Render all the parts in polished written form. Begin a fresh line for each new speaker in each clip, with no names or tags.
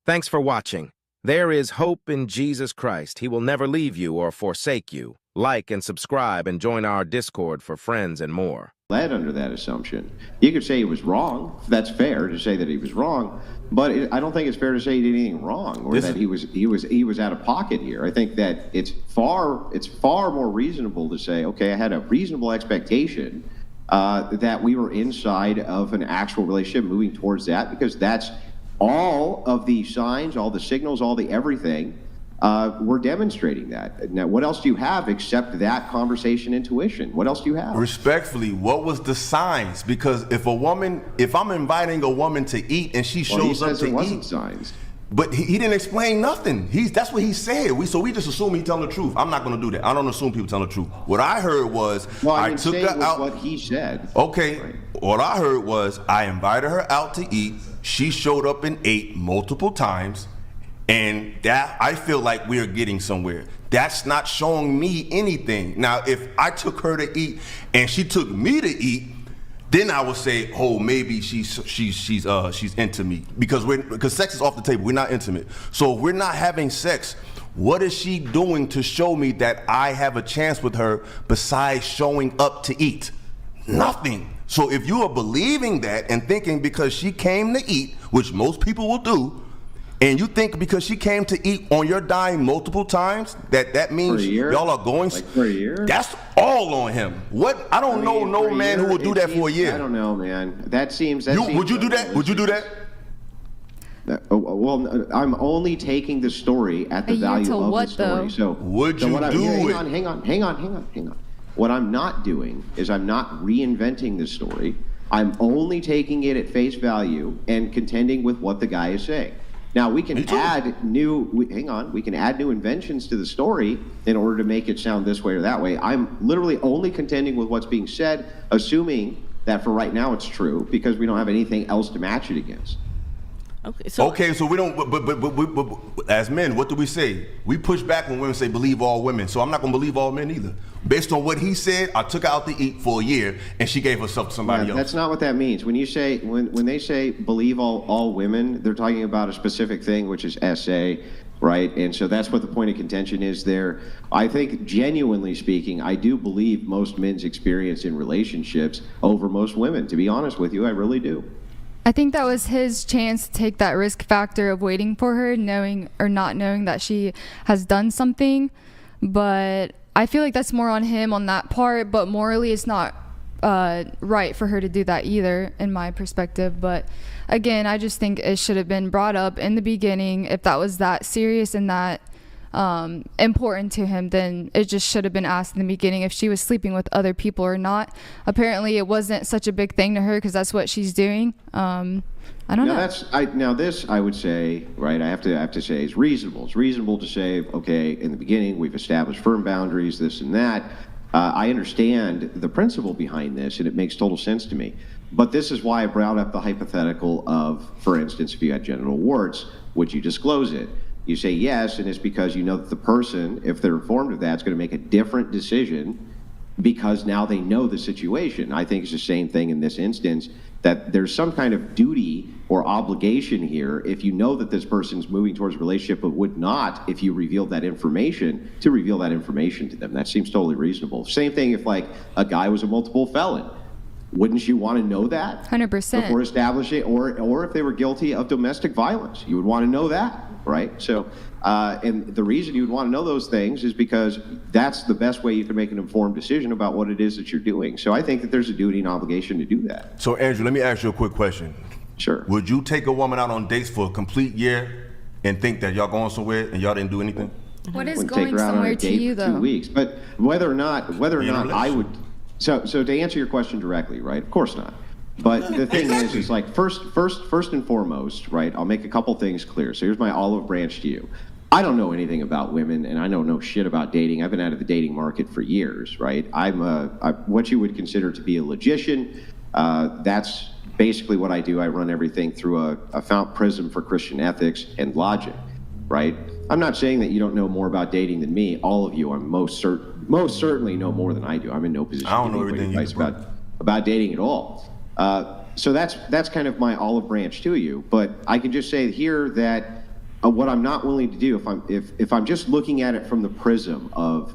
Thanks for watching. There is hope in Jesus Christ. He will never leave you or forsake you. Like and subscribe and join our Discord for friends and more.
Led under that assumption. You could say he was wrong. That's fair to say that he was wrong, but I don't think it's fair to say he did anything wrong or that he was out of pocket here. I think that it's far more reasonable to say, okay, I had a reasonable expectation that we were inside of an actual relationship, moving towards that, because that's all of the signs, all the signals, all the everything. We're demonstrating that. Now, what else do you have except that conversation intuition? What else do you have?
Respectfully, what was the signs? Because if I'm inviting a woman to eat and she shows up to eat,
wasn't signs.
But he didn't explain nothing. That's what he said. So we just assume he's telling the truth. I'm not going to do that. I don't assume people telling the truth. What I heard was I took her out.
What he said.
Okay.
Right.
What I heard was I invited her out to eat. She showed up and ate multiple times. And that, I feel like we're getting somewhere. That's not showing me anything. Now, if I took her to eat and she took me to eat, then I would say, oh, maybe she's into me because sex is off the table. We're not intimate. So if we're not having sex, what is she doing to show me that I have a chance with her besides showing up to eat? Nothing. So if you are believing that and thinking because she came to eat, which most people will do, and you think because she came to eat on your dime multiple times, that means y'all are going...
Like for a year?
That's all on him. What? I don't know no man who would do that for a year.
I don't know, man. That seems...
Would you do that? Would you do that?
Well, I'm only taking the story at the value of the story.
Though?
So
would you do it?
Hang on. What I'm not doing is I'm not reinventing the story. I'm only taking it at face value and contending with what the guy is saying. Now we can add new inventions to the story in order to make it sound this way or that way. I'm literally only contending with what's being said, assuming that for right now it's true because we don't have anything else to match it against.
Okay, so we don't. But as men, what do we say? We push back when women say believe all women. So I'm not gonna believe all men either. Based on what he said, I took her out to eat for a year, and she gave herself to somebody else.
That's not what that means. When you say when they say believe all women, they're talking about a specific thing, which is SA, right? And so that's what the point of contention is there. I think, genuinely speaking, I do believe most men's experience in relationships over most women. To be honest with you, I really do.
I think that was his chance to take that risk factor of waiting for her, knowing or not knowing that she has done something. But I feel like that's more on him on that part, but morally it's not right for her to do that either, in my perspective. But again, I just think it should have been brought up in the beginning. If that was that serious and that important to him, then it just should have been asked in the beginning if she was sleeping with other people or not. Apparently it wasn't such a big thing to her because that's what she's doing. I don't know.
This I would say, right, I have to say is reasonable. It's reasonable to say, okay, in the beginning we've established firm boundaries, this and that. I understand the principle behind this and it makes total sense to me. But this is why I brought up the hypothetical of, for instance, if you had genital warts, would you disclose it? You say yes, and it's because you know that the person, if they're informed of that, is going to make a different decision because now they know the situation. I think it's the same thing in this instance, that there's some kind of duty or obligation here if you know that this person's moving towards a relationship but would not if you revealed that information, to reveal that information to them. That seems totally reasonable. Same thing if like a guy was a multiple felon. Wouldn't you want to know that
100%
before establishing, or if they were guilty of domestic violence, you would want to know that, right? So, and the reason you would want to know those things is because that's the best way you can make an informed decision about what it is that you're doing. So I think that there's a duty and obligation to do that.
So Andrew, let me ask you a quick question.
Sure.
Would you take a woman out on dates for a complete year and think that y'all going somewhere and y'all didn't do anything?
What is
Wouldn't take
going
her out on
somewhere
a
to
date
you
for
though?
2 weeks, but whether or not I would. So to answer your question directly, right? Of course not. But the thing is like first and foremost, right? I'll make a couple things clear. So here's my olive branch to you. I don't know anything about women, and I don't know shit about dating. I've been out of the dating market for years, right? I'm what you would consider to be a logician. That's basically what I do. I run everything through a fount prism for Christian ethics and logic, right? I'm not saying that you don't know more about dating than me. All of you, I'm most certainly know more than I do. I'm in no position
I don't
to
know
give
everything
advice about dating at all. So that's kind of my olive branch to you. But I can just say here that what I'm not willing to do, if I'm just looking at it from the prism of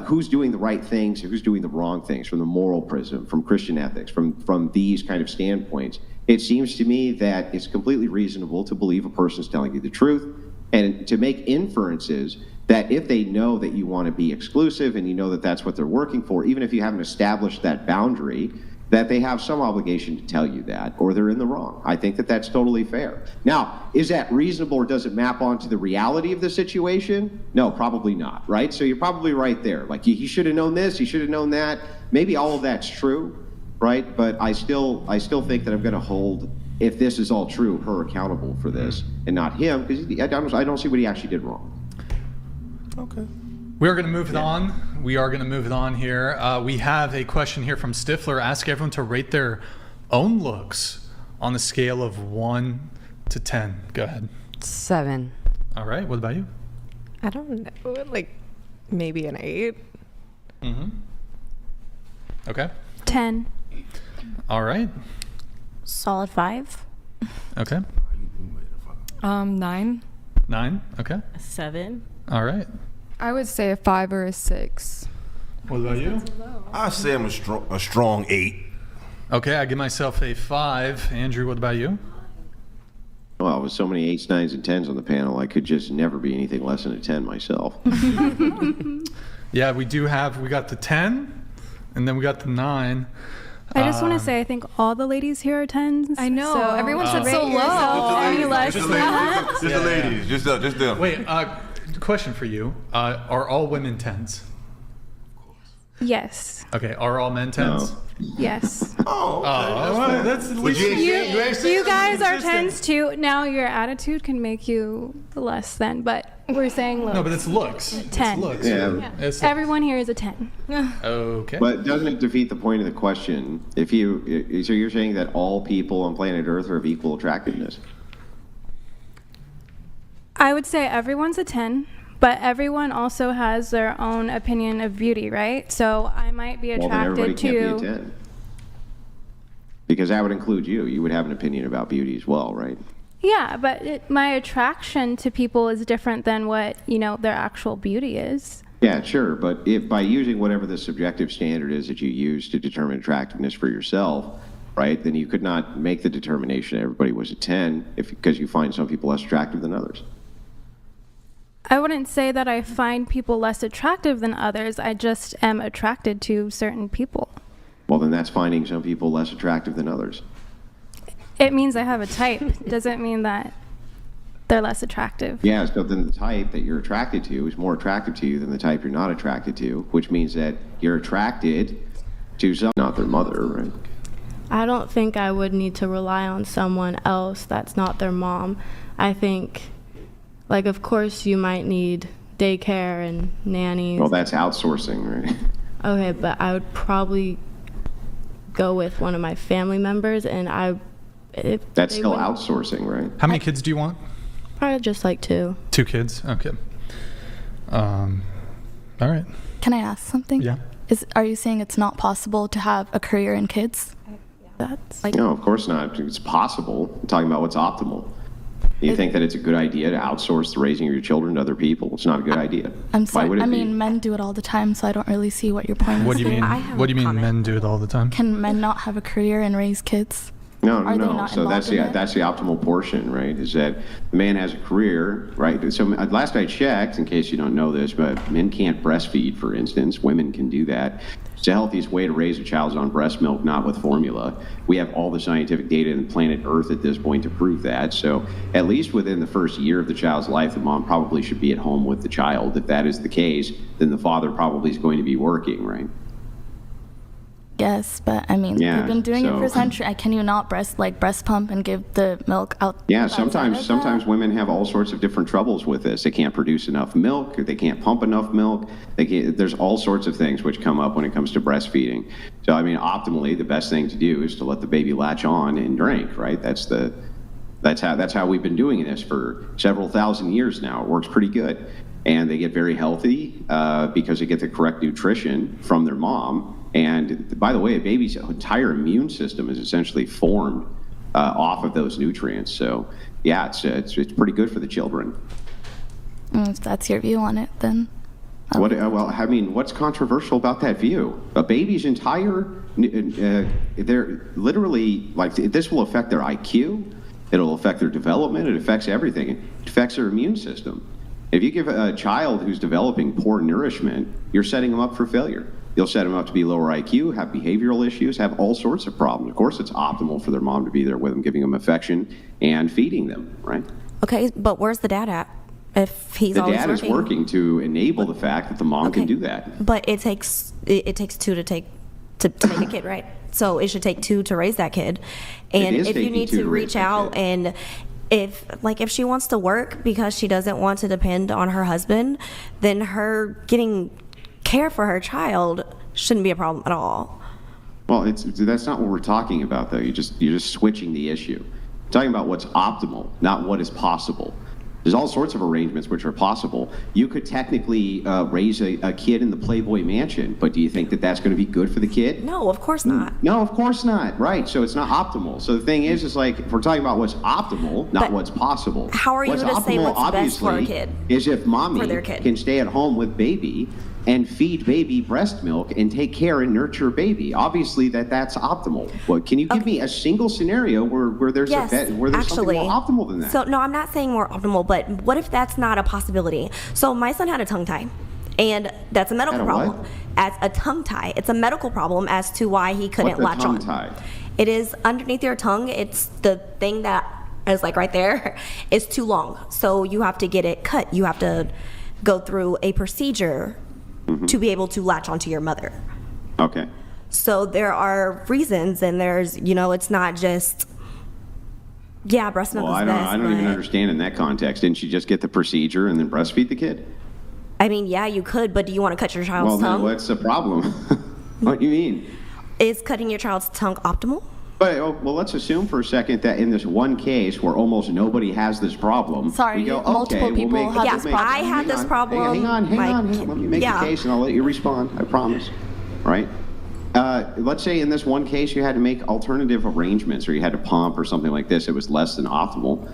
who's doing the right things and who's doing the wrong things, from the moral prism, from Christian ethics, from these kind of standpoints, it seems to me that it's completely reasonable to believe a person's telling you the truth and to make inferences that if they know that you want to be exclusive and you know that that's what they're working for, even if you haven't established that boundary, that they have some obligation to tell you that, or they're in the wrong. I think that that's totally fair. Now, is that reasonable, or does it map onto the reality of the situation? No, probably not, right? So you're probably right there. Like, he should have known this, he should have known that. Maybe all of that's true, right? But I still think that I'm going to hold, if this is all true, her accountable for this, and not him, because I don't see what he actually did wrong.
Okay.
We are going to move it on. We are going to move it on here. We have a question here from Stifler. Ask everyone to rate their own looks on a scale of 1 to 10. Go ahead.
7.
All right. What about you?
I don't know, like maybe an 8.
Mm-hmm. Okay.
10.
All right.
Solid 5.
Okay.
9.
9. Okay.
7.
All right.
I would say a 5 or a 6.
What about you?
I say I'm a strong 8.
Okay, I give myself a 5. Andrew, what about you?
Well, with so many 8s, 9s, and 10s on the panel, I could just never be anything less than a 10 myself.
Yeah, we got the 10, and then we got the 9.
I just want to say, I think all the ladies here are 10s.
I know.
So
Everyone said
rate
so low.
yourself any less
Just
than
the
that.
ladies. Just the ladies. Just them.
Wait, question for you. Are all women 10s?
Yes.
Okay, are all men 10s?
No.
Yes.
Oh, okay.
Oh, that's at least
You guys are 10s too. Now your attitude can make you less than, but we're saying look.
No, but it's looks.
10.
It's looks.
Yeah.
It's-
Everyone here is a 10.
Okay.
But doesn't it defeat the point of the question? So you're saying that all people on planet Earth are of equal attractiveness?
I would say everyone's a 10, but everyone also has their own opinion of beauty, right? So I might be
Well, then everybody
attracted
can't be a
to.
10. Because that would include you. You would have an opinion about beauty as well, right?
Yeah, but my attraction to people is different than what, their actual beauty is.
Yeah, sure. But if by using whatever the subjective standard is that you use to determine attractiveness for yourself, right, then you could not make the determination everybody was a 10 because you find some people less attractive than others.
I wouldn't say that I find people less attractive than others. I just am attracted to certain people.
Well, then that's finding some people less attractive than others.
It means I have a type. Doesn't mean that they're less attractive.
Yeah, so then the type that you're attracted to is more attractive to you than the type you're not attracted to, which means that you're attracted to some, not their mother, right?
I don't think I would need to rely on someone else that's not their mom. I think, of course you might need daycare and nannies.
Well, that's outsourcing, right?
Okay, but I would probably go with one of my family members, and
That's still outsourcing, right?
How many kids do you want?
probably just 2.
2 kids. Okay. All right.
Can I ask something?
Yeah.
Are you saying it's not possible to have a career in kids?
That's
No, of course not. It's possible. I'm talking about what's optimal. You think that it's a good idea to outsource the raising of your children to other people? It's not a good idea.
I'm
Why
sorry.
would it
I
be?
mean, men do it all the time, so I don't really see what your point is.
What do you mean?
I have
What do you
a
mean
comment.
men do it all the time?
Can men not have a career and raise kids?
No.
Are they not
So that's
involved in it?
that's the optimal portion, right? Is that the man has a career, right? So last I checked, in case you don't know this, but men can't breastfeed, for instance. Women can do that. It's the healthiest way to raise a child is on breast milk, not with formula. We have all the scientific data in planet Earth at this point to prove that. So at least within the first year of the child's life, the mom probably should be at home with the child. If that is the case, then the father probably is going to be working, right?
Yes, but I mean,
Yeah,
we've been doing it
so-
for centuries. Can you not breast pump and give the milk out?
Yeah,
outside of
sometimes
that?
women have all sorts of different troubles with this. They can't produce enough milk, or they can't pump enough milk. There's all sorts of things which come up when it comes to breastfeeding. So I mean, optimally, the best thing to do is to let the baby latch on and drink, right? That's how we've been doing this for several thousand years now. It works pretty good. And they get very healthy because they get the correct nutrition from their mom. And by the way, a baby's entire immune system is essentially formed off of those nutrients. So, yeah, it's pretty good for the children.
If that's your view on it, then.
What, well, I mean, what's controversial about that view? A baby's entire, they're literally, like, this will affect their IQ, it'll affect their development, it affects everything. It affects their immune system. If you give a child who's developing poor nourishment, you're setting them up for failure. You'll set them up to be lower IQ, have behavioral issues, have all sorts of problems. Of course, it's optimal for their mom to be there with them, giving them affection and feeding them, right?
Okay, but where's the dad at? If he's
the
always
dad
working?
is working to enable the fact that the mom can do that.
But it takes two to make a kid, right? So it should take two to raise that kid. And if you need to reach out and if she wants to work because she doesn't want to depend on her husband, then her getting care for her child shouldn't be a problem at all.
Well, that's not what we're talking about, though. You're just switching the issue. We're talking about what's optimal, not what is possible. There's all sorts of arrangements which are possible. You could technically raise a kid in the Playboy Mansion, but do you think that that's going to be good for the kid?
No, of course not.
No, of course not. Right. So it's not optimal. So the thing is like, if we're talking about what's optimal, not what's possible.
How are you going to say what's best for a kid?
Is if mommy
for their kid.
can stay at home with baby and feed baby breast milk and take care and nurture baby. Obviously that's optimal. But can you give me a single scenario where there's something more optimal than that?
So no, I'm not saying more optimal, but what if that's not a possibility? So my son had a tongue tie, and that's a medical problem. As a tongue tie, it's a medical problem as to why he couldn't latch on.
What's a tongue tie?
It is underneath your tongue. It's the thing that is like right there. It's too long, so you have to get it cut. You have to go through a procedure to be able to latch onto your mother.
Okay.
So there are reasons, and there's, it's not just, breast milk is best.
I don't even understand in that context. Didn't she just get the procedure and then breastfeed the kid?
I mean, yeah, you could, but do you want to cut your child's tongue?
Well, then what's the problem? What do you mean?
Is cutting your child's tongue optimal?
But, well, let's assume for a second that in this one case where almost nobody has this problem,
Sorry,
we go,
multiple people have this problem.
I had this problem.
Hang on. Let me make the case and I'll let you respond. I promise. Right? Let's say in this one case you had to make alternative arrangements, or you had to pump or something like this. It was less than optimal.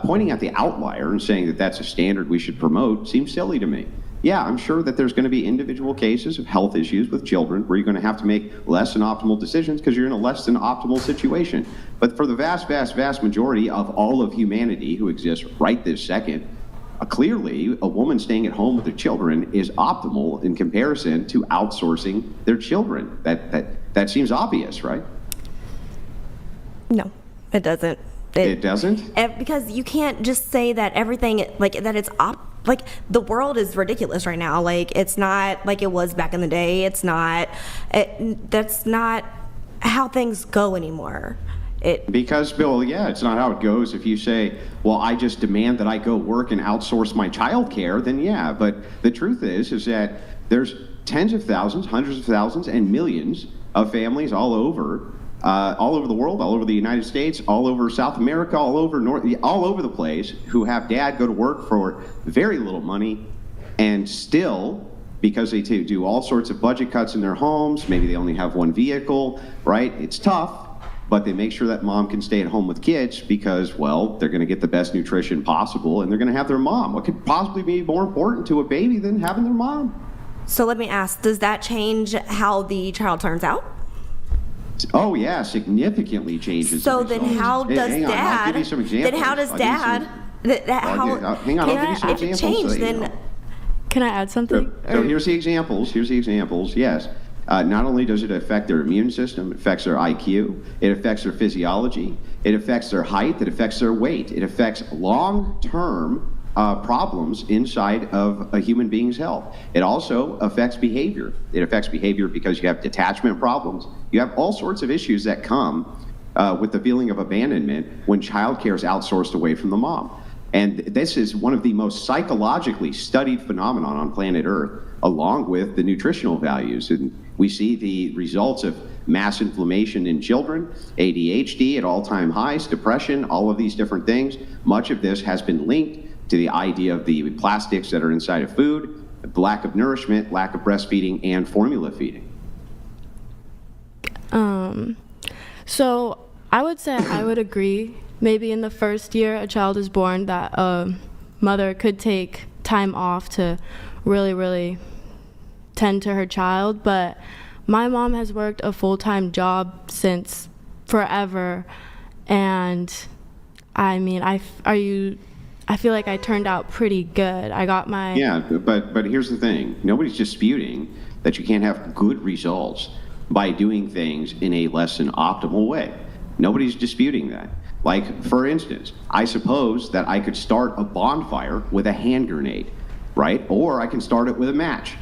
Pointing at the outlier and saying that that's a standard we should promote seems silly to me. Yeah, I'm sure that there's going to be individual cases of health issues with children where you're going to have to make less than optimal decisions because you're in a less than optimal situation. But for the vast, vast, vast majority of all of humanity who exists right this second, clearly a woman staying at home with her children is optimal in comparison to outsourcing their children. That seems obvious, right?
No, it doesn't.
It doesn't?
Because you can't just say that everything, that it's the world is ridiculous right now. It's not like it was back in the day. It's not, that's not how things go anymore.
Because, Bill, it's not how it goes. If you say, well, I just demand that I go work and outsource my child care, then yeah. But the truth is that there's tens of thousands, hundreds of thousands, and millions of families all over the world, all over the United States, all over South America, all over the place, who have dad go to work for very little money, and still, because they do all sorts of budget cuts in their homes, maybe they only have one vehicle, right? It's tough, but they make sure that mom can stay at home with kids because, well, they're going to get the best nutrition possible, and they're going to have their mom. What could possibly be more important to a baby than having their mom?
So let me ask, does that change how the child turns out?
Oh yeah, significantly changes.
So then how does
dad?
I'll
give you some examples.
Then how does dad?
Hang on, I'll give you some
if
examples.
It changed, then.
Can I add something?
So here's the examples. Yes. Not only does it affect their immune system, it affects their IQ, it affects their physiology, it affects their height, it affects their weight, it affects long-term problems inside of a human being's health. It also affects behavior. It affects behavior because you have detachment problems. You have all sorts of issues that come with the feeling of abandonment when childcare is outsourced away from the mom. And this is one of the most psychologically studied phenomenon on planet Earth, along with the nutritional values. And we see the results of mass inflammation in children, ADHD at all-time highs, depression, all of these different things. Much of this has been linked to the idea of the plastics that are inside of food, the lack of nourishment, lack of breastfeeding, and formula feeding.
So I would say I would agree maybe in the first year a child is born, that a mother could take time off to really, really tend to her child. But my mom has worked a full-time job since forever, and I mean, I feel like I turned out pretty good. I got my...
Yeah, but here's the thing. Nobody's disputing that you can't have good results by doing things in a less than optimal way. Nobody's disputing that. Like, for instance, I suppose that I could start a bonfire with a hand grenade, right? Or I can start it with a match.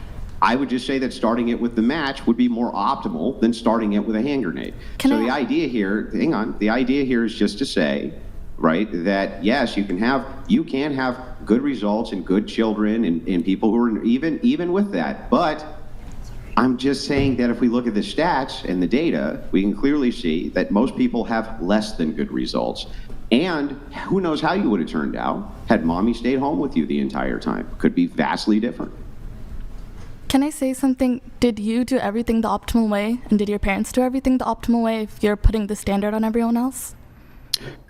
I would just say that starting it with the match would be more optimal than starting it with a hand grenade. The idea here, hang on, the idea here is just to say, right, that yes, you can have good results and good children and people who are even with that. But I'm just saying that if we look at the stats and the data, we can clearly see that most people have less than good results. And who knows how you would have turned out had mommy stayed home with you the entire time. Could be vastly different.
Can I say something? Did you do everything the optimal way? And did your parents do everything the optimal way if you're putting the standard on everyone else?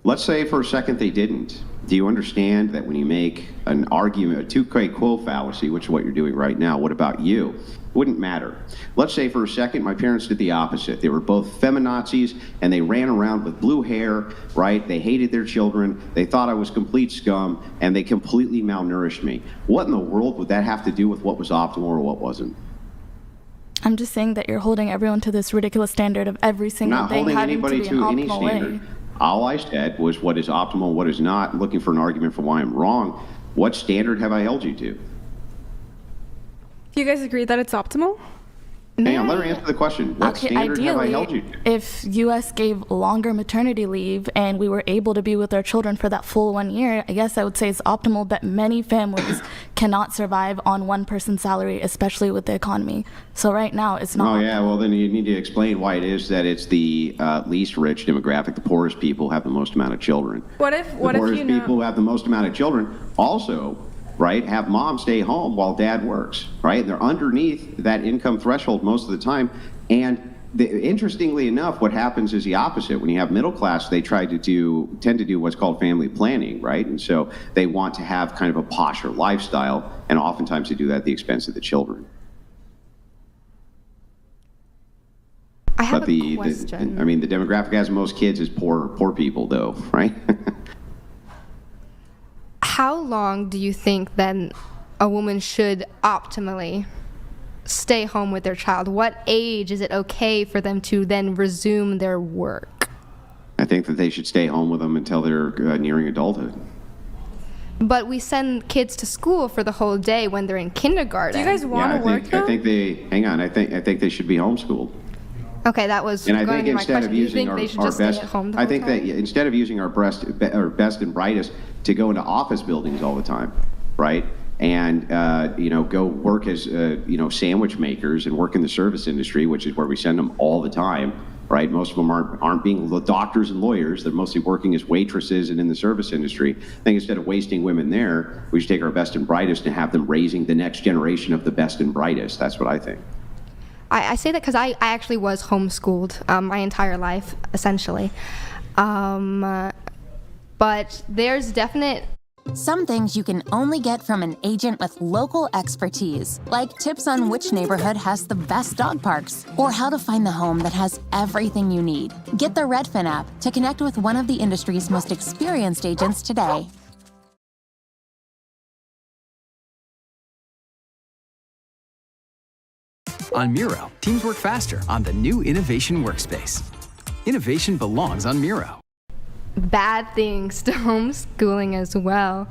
Let's say for a second they didn't. Do you understand that when you make an argument, a two-way quo fallacy, which is what you're doing right now, what about you? Wouldn't matter. Let's say for a second my parents did the opposite. They were both feminazis and they ran around with blue hair, right? They hated their children. They thought I was complete scum and they completely malnourished me. What in the world would that have to do with what was optimal or what wasn't?
I'm just saying that you're holding everyone to this ridiculous standard of every single thing having to be an optimal way.
All I said was what is optimal and what is not, looking for an argument for why I'm wrong. What standard have I held you to?
Do you guys agree that it's optimal?
Hang on, let her answer the question. What standard have I held you to?
If U.S. gave longer maternity leave and we were able to be with our children for that full 1 year, I guess I would say it's optimal, but many families cannot survive on one person's salary, especially with the economy. So right now, it's not.
Oh, yeah, well, then you need to explain why it is that it's the least rich demographic. The poorest people have the most amount of children.
What if
the poorest people who have the most amount of children also, right, have mom stay home while dad works, right? And they're underneath that income threshold most of the time. And interestingly enough, what happens is the opposite. When you have middle class, they tend to do what's called family planning, right? And so they want to have kind of a posher lifestyle, and oftentimes they do that at the expense of the children.
I have a question.
The demographic has most kids is poor people, though, right?
How long do you think then a woman should optimally stay home with their child? What age is it okay for them to then resume their work?
I think that they should stay home with them until they're nearing adulthood.
But we send kids to school for the whole day when they're in kindergarten.
Do you guys want to work though?
I think they should be homeschooled.
Okay, that was
and I
going
think
to my
instead
question.
of
Do you
using
think they should
our
just
best,
stay at home the
I
whole
think
time?
that instead of using our best and brightest to go into office buildings all the time, right? And go work as sandwich makers and work in the service industry, which is where we send them all the time, right? Most of them aren't being doctors and lawyers. They're mostly working as waitresses and in the service industry. I think instead of wasting women there, we should take our best and brightest and have them raising the next generation of the best and brightest. That's what I think.
I say that because I actually was homeschooled my entire life, essentially. But there's definite...
Some things you can only get from an agent with local expertise, like tips on which neighborhood has the best dog parks, or how to find the home that has everything you need. Get the Redfin app to connect with one of the industry's most experienced agents today.
On Miro, teams work faster on the new Innovation Workspace. Innovation belongs on Miro.
Bad things to homeschooling as well.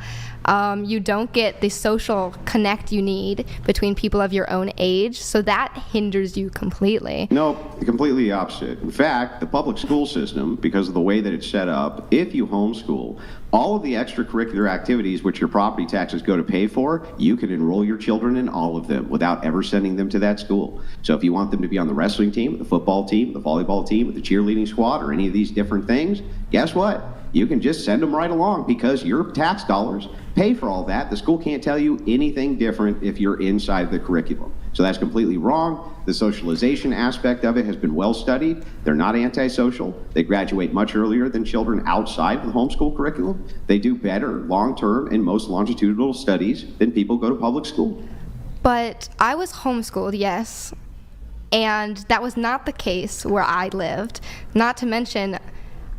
You don't get the social connect you need between people of your own age, so that hinders you completely.
No, completely opposite. In fact, the public school system, because of the way that it's set up, if you homeschool, all of the extracurricular activities which your property taxes go to pay for, you can enroll your children in all of them without ever sending them to that school. So if you want them to be on the wrestling team, the football team, the volleyball team, the cheerleading squad, or any of these different things, guess what? you can just send them right along because your tax dollars pay for all that. The school can't tell you anything different if you're inside the curriculum. So that's completely wrong. The socialization aspect of it has been well studied. They're not antisocial. They graduate much earlier than children outside of the homeschool curriculum. They do better long-term in most longitudinal studies than people who go to public school.
But I was homeschooled, yes, and that was not the case where I lived. Not to mention,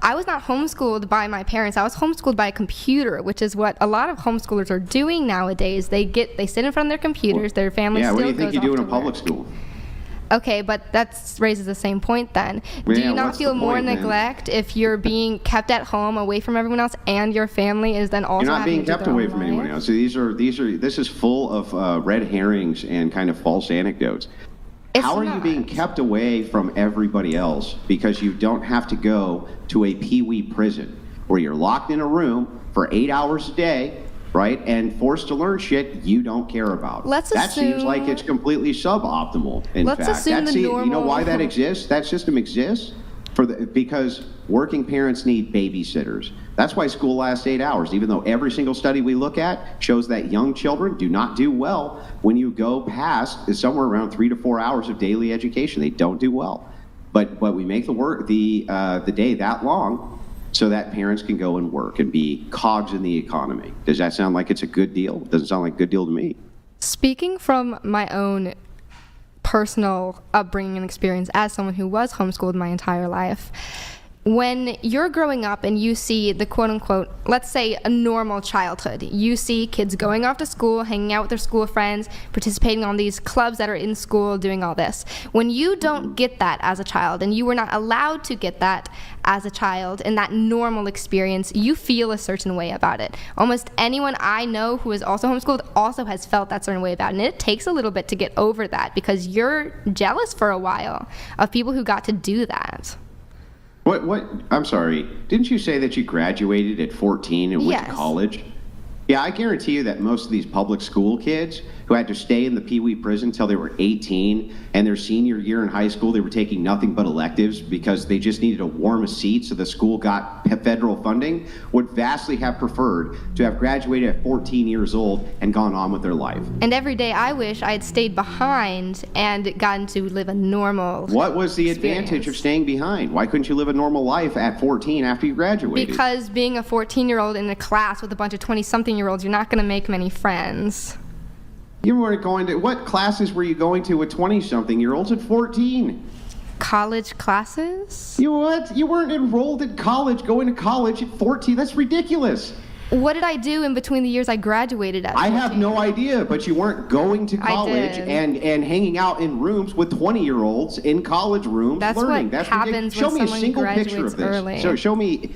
I was not homeschooled by my parents. I was homeschooled by a computer, which is what a lot of homeschoolers are doing nowadays. They sit in front of their computers, their family still goes off to work.
Yeah, what do you think you do in a public school?
Okay, but that raises the same point then. Do you not feel more neglect if you're being kept at home away from everyone else and your family is then also
You're not
having
being
to do
kept
their
away
own
from
life?
anyone else. So this is full of red herrings and kind of false anecdotes. How are you being kept away from everybody else because you don't have to go to a pee-wee prison where you're locked in a room for 8 hours a day, right, and forced to learn shit you don't care about? That seems like it's completely suboptimal, in fact. You know why that exists? That system exists because working parents need babysitters. That's why school lasts 8 hours, even though every single study we look at shows that young children do not do well when you go past somewhere around 3 to 4 hours of daily education. They don't do well. But we make the day that long so that parents can go and work and be cogs in the economy. Does that sound like it's a good deal? Doesn't sound like a good deal to me.
Speaking from my own personal upbringing and experience as someone who was homeschooled my entire life, when you're growing up and you see the quote-unquote, let's say a normal childhood, you see kids going off to school, hanging out with their school friends, participating on these clubs that are in school, doing all this. When you don't get that as a child, and you were not allowed to get that as a child in that normal experience, you feel a certain way about it. Almost anyone I know who is also homeschooled also has felt that certain way about it. And it takes a little bit to get over that because you're jealous for a while of people who got to do that.
What? I'm sorry. Didn't you say that you graduated at 14 and went to college? Yeah, I guarantee you that most of these public school kids who had to stay in the pee-wee prison until they were 18 and their senior year in high school, they were taking nothing but electives because they just needed a warm seat so the school got federal funding, would vastly have preferred to have graduated at 14 years old and gone on with their life.
And every day I wish I had stayed behind and gotten to live a normal
What was the advantage of staying behind? Why couldn't you live a normal life at 14 after you graduated?
Because being a 14-year-old in a class with a bunch of 20-something-year-olds, you're not going to make many friends.
You weren't going to, what classes were you going to with 20-something-year-olds at 14?
College classes?
You what? You weren't enrolled in college, going to college at 14. That's ridiculous.
What did I do in between the years I graduated at 14?
I have no idea, but you weren't going to college and hanging out in rooms with 20-year-olds in college rooms learning.
That's what happens
Show
when
me a
someone
single
graduates
picture of this.
early.
So show me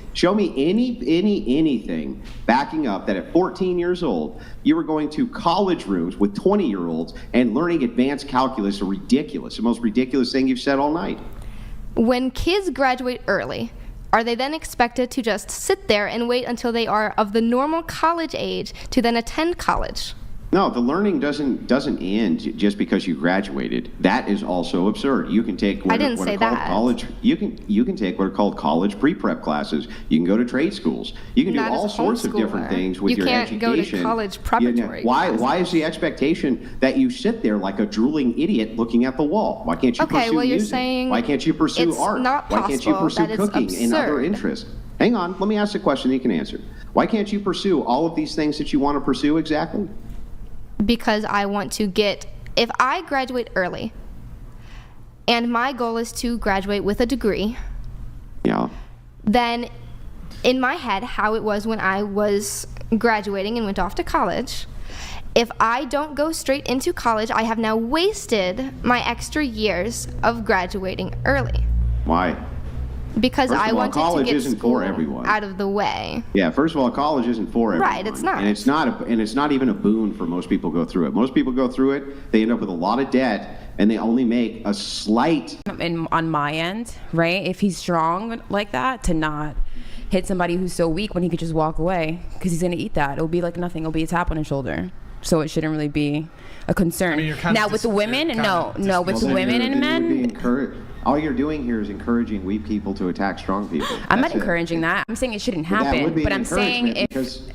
anything backing up that at 14 years old you were going to college rooms with 20-year-olds and learning advanced calculus. Is ridiculous. The most ridiculous thing you've said all night.
When kids graduate early, are they then expected to just sit there and wait until they are of the normal college age to then attend college?
No, the learning doesn't end just because you graduated. That is also absurd. You can take what are called college. You can take what are called college pre-prep classes. You can go to trade schools. You can do all sorts of different things with your education.
You can't go to college preparatory.
Why is the expectation that you sit there like a drooling idiot looking at the wall? Why can't you pursue
you're
music?
saying
Why can't you pursue art? Why can't you pursue cooking and other interests? Hang on, let me ask a question that you can answer. Why can't you pursue all of these things that you want to pursue exactly?
Because I want to if I graduate early, and my goal is to graduate with a degree, then in my head, how it was when I was graduating and went off to college, if I don't go straight into college, I have now wasted my extra years of graduating early.
Why?
Because I wanted to get school
for everyone.
out of the way.
Yeah, first of all, college isn't for everyone.
Right, it's not.
And it's not even a boon for most people who go through it. Most people go through it, they end up with a lot of debt, and they only make a slight.
And on my end, right, if he's strong like that, to not hit somebody who's so weak when he could just walk away, because he's going to eat that. It'll be like nothing. It'll be a tap on his shoulder. So it shouldn't really be a concern.
I mean,
now with the women, with the women and men.
All you're doing here is encouraging weak people to attack strong people.
I'm not encouraging that. I'm saying it shouldn't happen. But I'm saying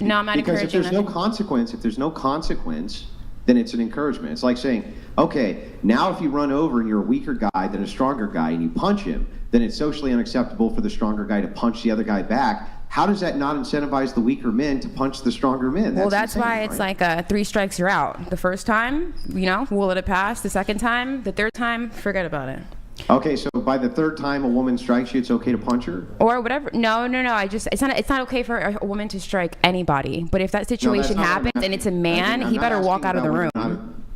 no, I'm not encouraging
that. Because if there's no consequence, then it's an encouragement. It's like saying, okay, now if you run over and you're a weaker guy than a stronger guy and you punch him, then it's socially unacceptable for the stronger guy to punch the other guy back. How does that not incentivize the weaker men to punch the stronger men?
That's why it's like 3 strikes, you're out. The first time, will it pass? The second time, the third time, forget about it.
Okay, so by the third time a woman strikes you, it's okay to punch her?
Or whatever. No. It's not okay for a woman to strike anybody. But if that situation happens and it's a man, he better walk out of the room.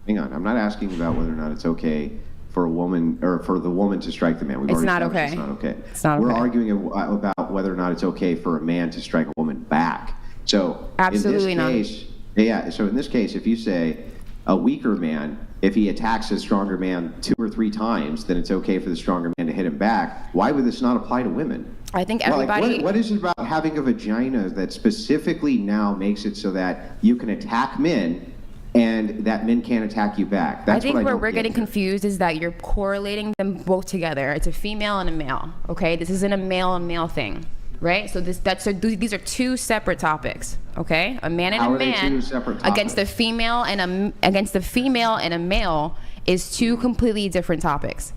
Hang on, I'm not asking about whether or not it's okay for a woman or for the woman to strike the man.
It's not okay.
It's not okay.
It's not okay.
We're arguing about whether or not it's okay for a man to strike a woman back. So
absolutely
in this case, yeah. So in this case, if you say a weaker man, if he attacks a stronger man 2 or 3 times, then it's okay for the stronger man to hit him back. Why would this not apply to women?
I think everybody.
What is it about having a vagina that specifically now makes it so that you can attack men and that men can't attack you back?
I think where we're getting confused is that you're correlating them both together. It's a female and a male. Okay, this isn't a male and male thing, right? So these are 2 separate topics. Okay, a man and a man against the female and a male is 2 completely different topics.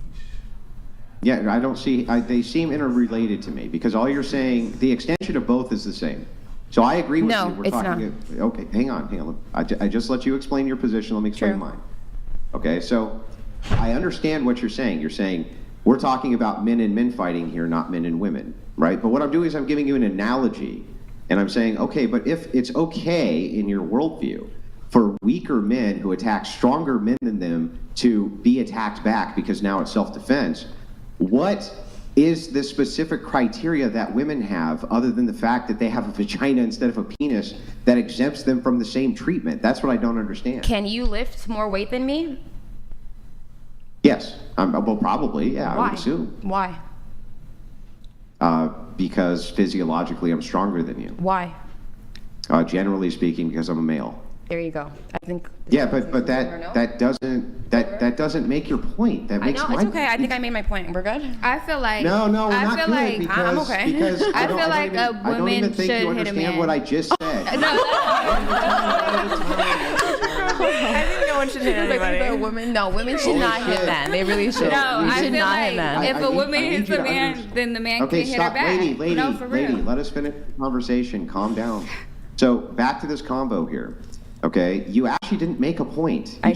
Yeah, I don't see. they seem interrelated to me because all you're saying, the extension of both is the same. So I agree with you.
No, it's not.
Okay, hang on. I just let you explain your position. Let me explain mine. Okay, so I understand what you're saying. You're saying we're talking about men and men fighting here, not men and women, right? But what I'm doing is I'm giving you an analogy, and I'm saying, okay, but if it's okay in your worldview for weaker men who attack stronger men than them to be attacked back because now it's self-defense, what is the specific criteria that women have other than the fact that they have a vagina instead of a penis that exempts them from the same treatment? That's what I don't understand.
Can you lift more weight than me?
Yes. Well, probably, yeah.
Why?
I would assume.
Why?
Because physiologically I'm stronger than you.
Why?
Generally speaking, because I'm a male.
There you go. I think.
Yeah, but that doesn't make your point. That makes.
I know it's okay. I think I made my point. We're good.
I feel like
no, we're not good
like
because,
I'm okay.
Because
I feel like a woman should hit a man.
I don't even think you understand what I just said.
I think no one should hit anybody.
No, women should not hit men. They really should.
No, I feel like if a woman hits a man, then the man can't hit her back.
Lady,
no, for real.
let us finish the conversation. Calm down. So back to this combo here. Okay, you actually didn't make a point. You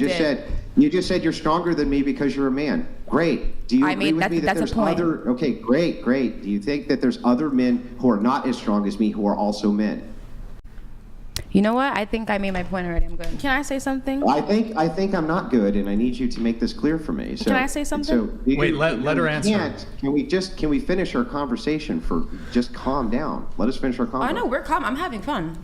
just said you're stronger than me because you're a man. Great. Do you agree with me that there's other? Okay, great. Do you think that there's other men who are not as strong as me who are also men?
You know what? I think I made my point already. I'm good.
Can I say something?
I think I'm not good, and I need you to make this clear for me. So,
can I say something?
Wait, let her answer.
Can we finish our conversation? Just calm down. Let us finish our conversation.
I know we're calm. I'm having fun.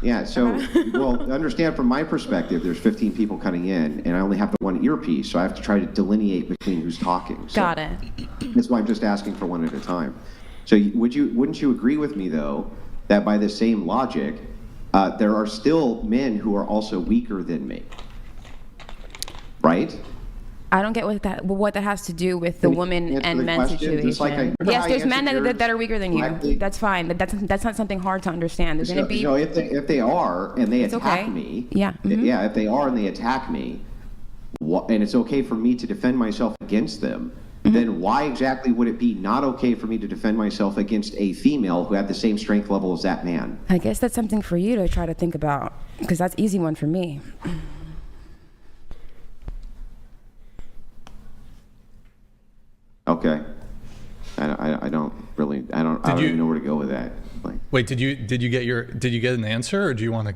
Yeah. So, well, understand from my perspective, there's 15 people cutting in, and I only have the one earpiece, so I have to try to delineate between who's talking. So
Got it.
That's why I'm just asking for one at a time. So, wouldn't you agree with me though that by the same logic, there are still men who are also weaker than me, right?
I don't get what that has to do with the woman and men situation. Yes, there's men that are weaker than you. That's fine. That's not something hard to understand. There's going to be.
If they are and they attack me,
yeah,
yeah. If they are and they attack me, and it's okay for me to defend myself against them, then why exactly would it be not okay for me to defend myself against a female who had the same strength level as that man?
I guess that's something for you to try to think about, because that's an easy one for me.
Okay. I don't really know where to go with that.
Wait, did you get an answer, or do you want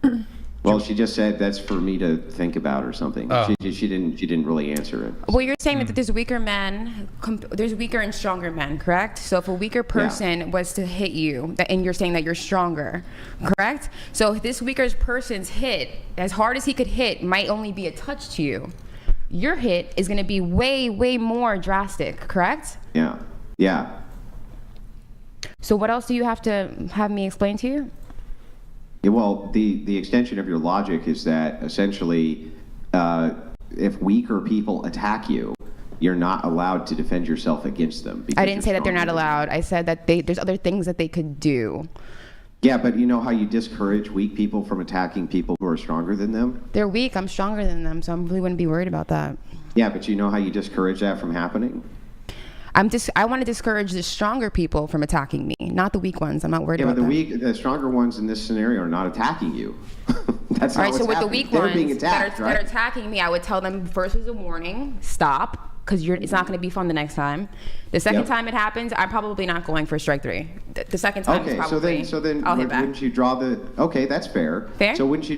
to?
Well, she just said that's for me to think about or something.
Oh.
She didn't really answer it.
Well, you're saying that there's weaker men, there's weaker and stronger men, correct? So if a weaker person was to hit you, and you're saying that you're stronger, correct? So if this weaker person's hit, as hard as he could hit, might only be a touch to you. Your hit is going to be way, way more drastic, correct?
Yeah.
So what else do you have to have me explain to you?
Yeah, well, the extension of your logic is that essentially, if weaker people attack you, you're not allowed to defend yourself against them.
I didn't say that they're not allowed. I said that there's other things that they could do.
Yeah, but you know how you discourage weak people from attacking people who are stronger than them?
They're weak. I'm stronger than them, so I really wouldn't be worried about that.
Yeah, but you know how you discourage that from happening?
I want to discourage the stronger people from attacking me, not the weak ones. I'm not worried about that.
Yeah, but the stronger ones in this scenario are not attacking you. That's
all
not
right, so
what's
with
happening.
the weak
They're
ones
being attacked,
that are attacking me, I would tell them first as a warning, stop, because it's not going to be fun the next time. The second time it happens, I'm probably not going for strike 3. The second time is probably
so then
I'll hit back.
wouldn't you draw the? Okay, that's fair.
Fair.
So wouldn't you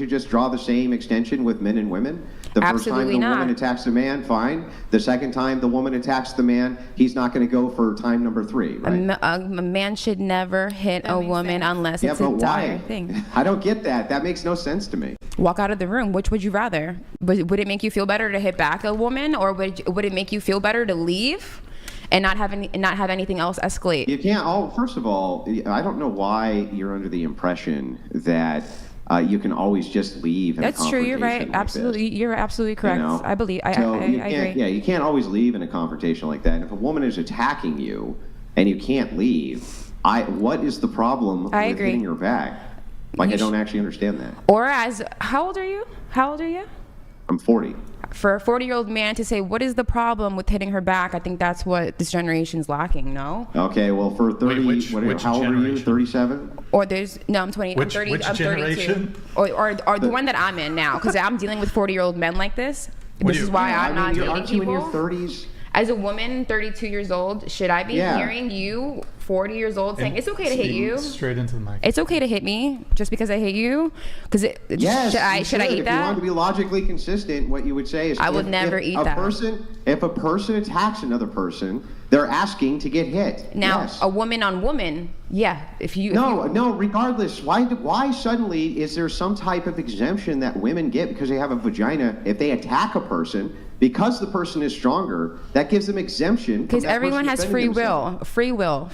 just draw the same extension with men and women? The
Absolutely
first time the
not.
woman attacks the man, fine. The second time the woman attacks the man, he's not going to go for time number 3, right?
A man should never hit a woman unless it's a dire thing.
I don't get that. That makes no sense to me.
Walk out of the room. Which would you rather? Would it make you feel better to hit back a woman, or would it make you feel better to leave and not have anything else escalate?
You can't. First of all, I don't know why you're under the impression that you can always just leave.
That's true. You're right.
Like
absolutely.
this.
You're absolutely correct.
You know?
I believe. I agree.
Yeah, you can't always leave in a confrontation like that. And if a woman is attacking you and you can't leave, what is the problem with hitting her back? I don't actually understand that.
Or how old are you?
I'm 40.
For a 40-year-old man to say, what is the problem with hitting her back? I think that's what this generation's lacking, no?
Okay, well, for 30,
which
how old are you? 37?
Or I'm 20,
which,
I'm 30,
which
I'm 32.
generation?
Or the one that I'm in now, because I'm dealing with 40-year-old men like this. This is why I'm not dating
aren't you
people.
in your 30s?
As a woman, 32 years old, should I be hearing you, 40 years old, saying it's okay to hit you?
Straight into the mic.
It's okay to hit me just because I hate you? Because
yes,
should I eat
if
that?
If you want to be logically consistent, what you would say is
I would never eat that.
If a person attacks another person, they're asking to get hit.
Now,
yes.
a woman on woman, yeah.
No, regardless. Why suddenly is there some type of exemption that women get because they have a vagina if they attack a person? Because the person is stronger, that gives them exemption.
Because everyone has free will. Free will.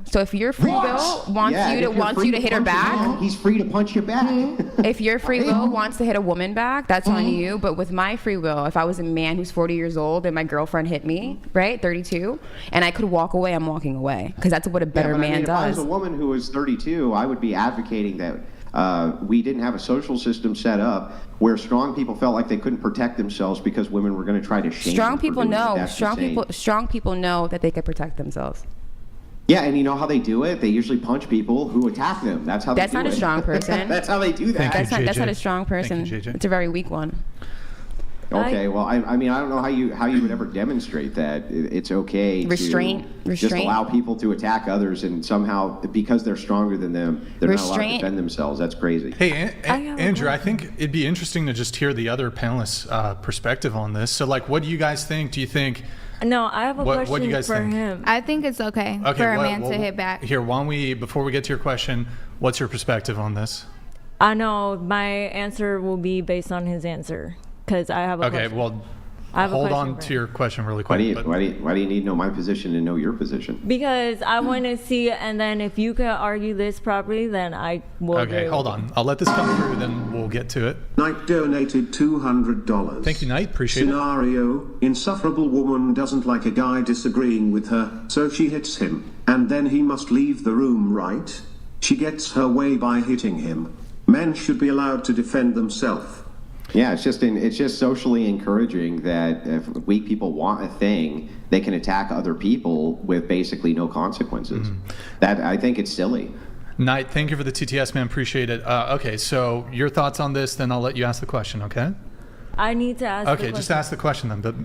So if your free will wants you to hit her back,
he's free to punch you back.
If your free will wants to hit a woman back, that's on you. But with my free will, if I was a man who's 40 years old and my girlfriend hit me, right, 32, and I could walk away, I'm walking away. Because that's what a better man does.
If I was a woman who was 32, I would be advocating that we didn't have a social system set up where strong people felt like they couldn't protect themselves because women were going to try to shame
strong
them
people
for doing
know
it.
strong people know that they can protect themselves.
Yeah, and you know how they do it? They usually punch people who attack them. That's how they do it.
That's not a strong person.
That's how they do that.
That's not a strong person. It's a very weak one.
Okay, well, I mean, I don't know how you would ever demonstrate that it's okay to just allow people to attack others and somehow, because they're stronger than them, they're not allowed to defend themselves. That's crazy.
Hey, Andrew, I think it'd be interesting to just hear the other panelists' perspective on this. So, what do you guys think? Do you think...
No, I have a question
what do you guys
for
think?
him.
I think it's okay for a man to hit back.
Here, before we get to your question, what's your perspective on this?
I know my answer will be based on his answer. Because I have a question.
Okay, well, hold on to your question really quick.
Why do you need to know my position and know your position?
Because I want to see, and then if you can argue this properly, then I will.
Okay, hold on. I'll let this come through, then we'll get to it.
Knight donated $200.
Thank you, Knight. Appreciate
it. Insufferable woman doesn't like a guy disagreeing with her, so she hits him, and then he must leave the room, right? She gets her way by hitting him. Men should be allowed to defend themselves.
Yeah, it's just socially encouraging that if weak people want a thing, they can attack other people with basically no consequences. That I think it's silly.
Knight, thank you for the TTS, man. Appreciate it. Okay, so your thoughts on this, then I'll let you ask the question, okay?
I need to ask
Okay, just ask the question then. But